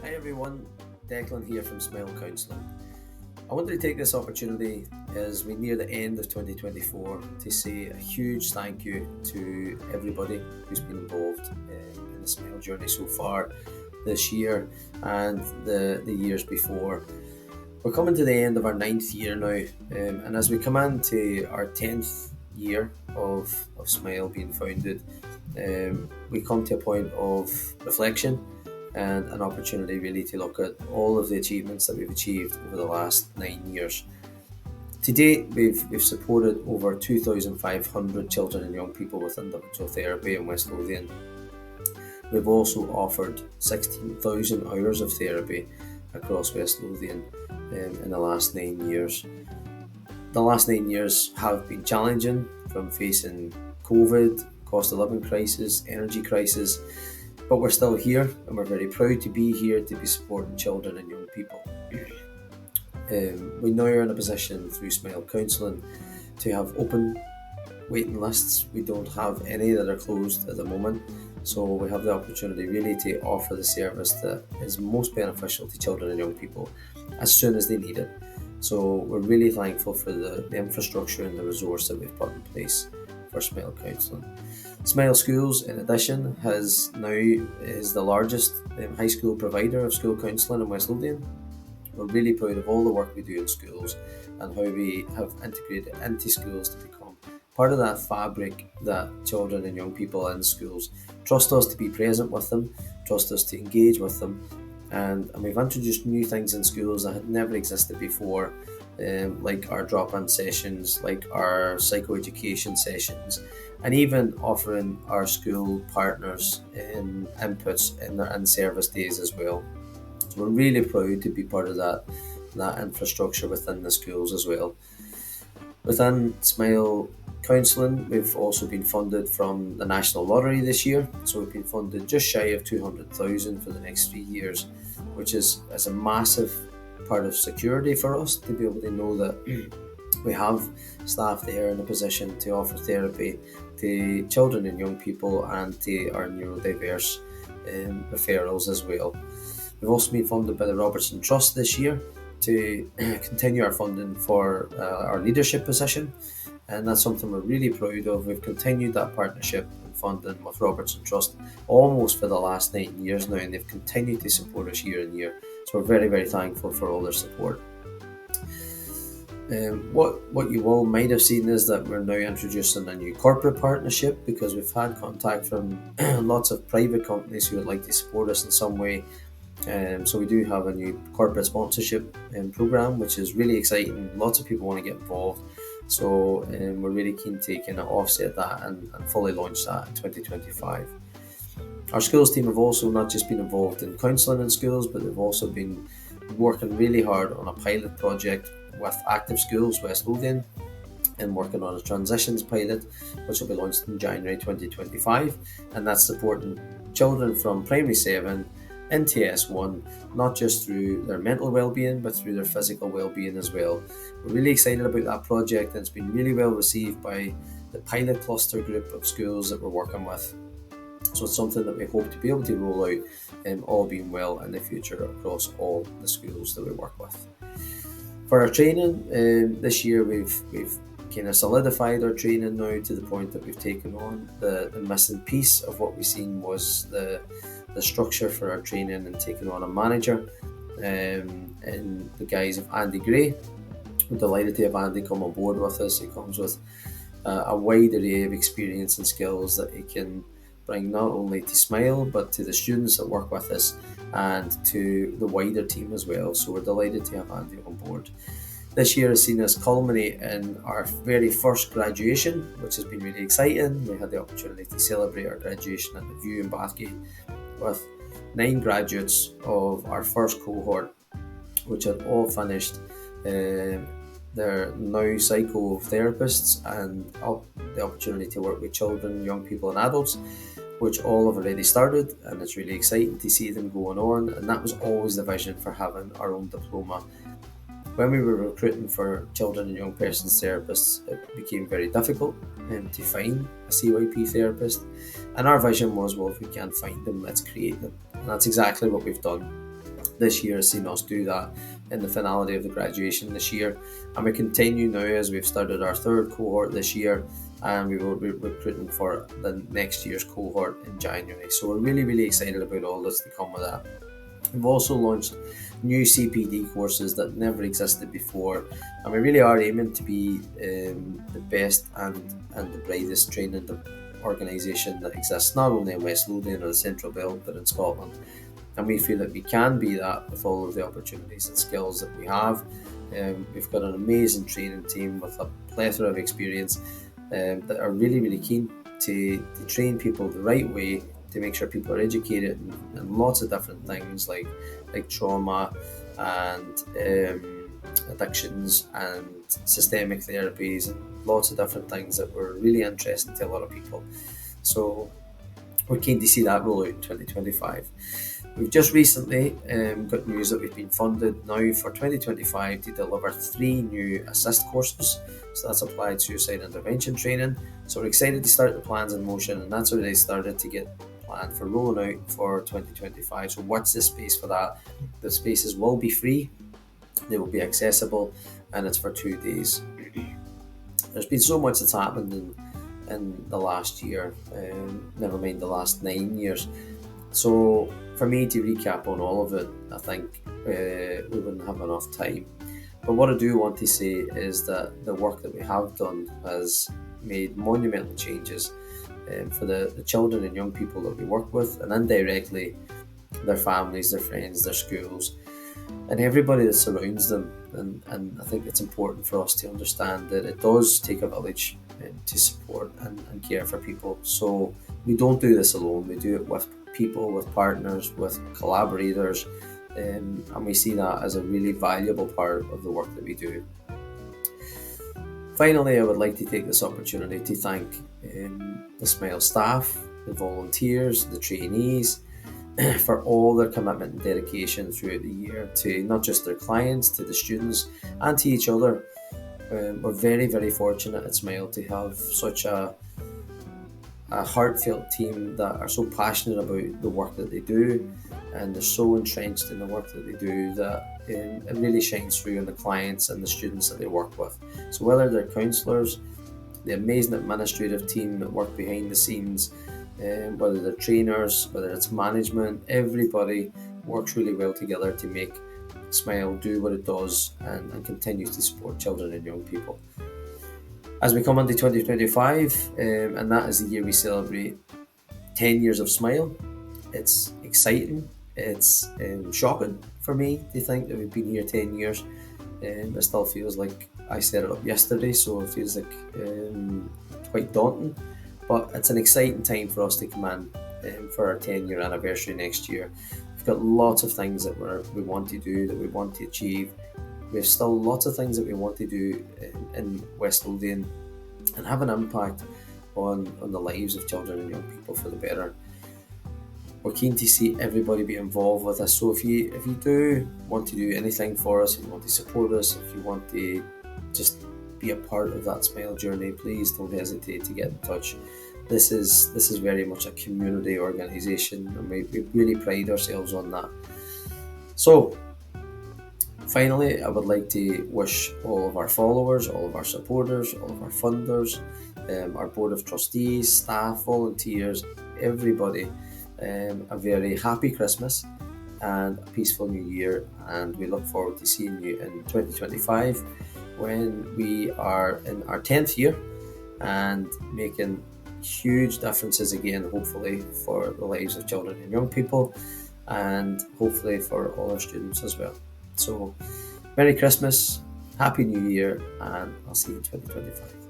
Hi everyone, Declan here from Smile Counselling. I wanted to take this opportunity as we near the end of 2024 to say a huge thank you to everybody who's been involved in the Smile journey so far this year and the years before. We're coming to the end of our 9th year now, and as we come into our 10th year of Smile being founded, we come to a point of reflection and an opportunity really to look at all of the achievements that we've achieved over the last 9 years. To date, we've supported over 2,500 children and young people with individual therapy in West Lothian. We've also offered 16,000 hours of therapy across West Lothian in the last 9 years. The last 9 years have been challenging, from facing COVID, cost of living crisis, energy crisis, but we're still here and we're very proud to be here to be supporting children and young people. We now are in a position through Smile Counselling to have open waiting lists. We don't have any that are closed at the moment, so we have the opportunity really to offer the service that is most beneficial to children and young people as soon as they need it. So we're really thankful for the infrastructure and the resource that we've put in place for Smile Counselling. Smile Schools, in addition, is the largest high school provider of school counselling in West Lothian. We're really proud of all the work we do in schools and how we have integrated into schools to become part of that fabric that children and young people in schools trust us to be present with them, trust us to engage with them, and we've introduced new things in schools that had never existed before, like our drop-in sessions, like our psychoeducation sessions, and even offering our school partners inputs in their in-service days as well. So we're really proud to be part of that infrastructure within the schools as well. Within Smile Counselling, we've also been funded from the National Lottery this year, so we've been funded just shy of 200,000 for the next 3 years, which is a massive part of security for us to be able to know that we have staff there in a position to offer therapy to children and young people and to our neurodiverse referrals as well. We've also been funded by the Robertson Trust this year to continue our funding for our leadership position, and that's something we're really proud of. We've continued that partnership and funding with Robertson Trust almost for the last 9 years now, and they've continued to support us year on year, so we're very, very thankful for all their support. What you all might have seen is that we're now introducing a new corporate partnership, because we've had contact from lots of private companies who would like to support us in some way. So we do have a new corporate sponsorship program, which is really exciting. Lots of people want to get involved, so we're really keen to kind of offset that and fully launch that in 2025. Our schools team have also not just been involved in counselling in schools, but they've also been working really hard on a pilot project with Active Schools West Lothian, and working on a transitions pilot which will be launched in January 2025, and that's supporting children from primary 7 into S1, not just through their mental well-being but through their physical well-being as well. We're really excited about that project, and it's been really well received by the pilot cluster group of schools that we're working with. So it's something that we hope to be able to roll out, all being well, in the future across all the schools that we work with. For our training, this year we've kind of solidified our training now to the point that we've taken on the missing piece of what we've seen was the structure for our training, and taken on a manager in the guise of Andy Gray. We're delighted to have Andy come on board with us. He comes with a wide array of experience and skills that he can bring not only to Smile but to the students that work with us and to the wider team as well. So we're delighted to have Andy on board. This year has seen us culminate in our very first graduation, which has been really exciting. We had the opportunity to celebrate our graduation at the View in Bathgate with 9 graduates of our first cohort, which had all finished their now psychotherapists and the opportunity to work with children, young people and adults, which all have already started, and it's really exciting to see them going on. And that was always the vision for having our own diploma. When we were recruiting for children and young persons therapists, it became very difficult to find a CYP therapist, and our vision was, well, if we can't find them, let's create them, and that's exactly what we've done. This year has seen us do that in the finality of the graduation this year, and we continue now as we've started our third cohort this year, and we will be recruiting for the next year's cohort in January. So we're really excited about all that's to come with that. We've also launched new CPD courses that never existed before, and we really are aiming to be the best and the brightest training organisation that exists, not only in West Lothian or the Central Belt, but in Scotland. And we feel that we can be that with all of the opportunities and skills that we have. We've got an amazing training team with a plethora of experience that are really keen to train people the right way, to make sure people are educated in lots of different things like trauma and addictions and systemic therapies and lots of different things that were really interesting to a lot of people. So we're keen to see that roll out in 2025. We've just recently got news that we've been funded now for 2025 to deliver 3 new assist courses. So that's applied suicide intervention training. So we're excited to start the plans in motion, and that's already started to get planned for rolling out for 2025. So watch this space for that. The spaces will be free, they will be accessible, and it's for 2 days. There's been so much that's happened in the last year, never mind the last 9 years. So for me to recap on all of it, I think we wouldn't have enough time. But what I do want to say is that the work that we have done has made monumental changes for the children and young people that we work with, and indirectly their families, their friends, their schools, and everybody that surrounds them. And I think it's important for us to understand that it does take a village to support and care for people. So we don't do this alone, we do it with people, with partners, with collaborators, and we see that as a really valuable part of the work that we do. Finally, I would like to take this opportunity to thank the Smile staff, the volunteers, the trainees, for all their commitment and dedication throughout the year to not just their clients, to the students, and to each other. We're very fortunate at Smile to have such a heartfelt team that are so passionate about the work that they do, and they're so entrenched in the work that they do that it really shines through on the clients and the students that they work with. So whether they're counsellors, the amazing administrative team that work behind the scenes, whether they're trainers, whether it's management, everybody works really well together to make Smile do what it does and continues to support children and young people. As we come into 2025, and that is the year we celebrate 10 years of Smile, it's exciting, it's shocking for me to think that we've been here 10 years. It still feels like I set it up yesterday, so it feels like quite daunting, but it's an exciting time for us to come in for our 10-year anniversary next year. We've got lots of things that we want to do, that we want to achieve. We have still lots of things that we want to do in West Lothian and have an impact on the lives of children and young people for the better. We're keen to see everybody be involved with us. So if you do want to do anything for us, if you want to support us, if you want to just be a part of that Smile journey, please don't hesitate to get in touch. This is very much a community organisation, and we really pride ourselves on that. So finally, I would like to wish all of our followers, all of our supporters, all of our funders, our board of trustees, staff, volunteers, everybody, a very happy Christmas and a peaceful new year, and we look forward to seeing you in 2025 when we are in our 10th year and making huge differences again, hopefully for the lives of children and young people, and hopefully for all our students as well. So Merry Christmas, Happy New Year, and I'll see you in 2025.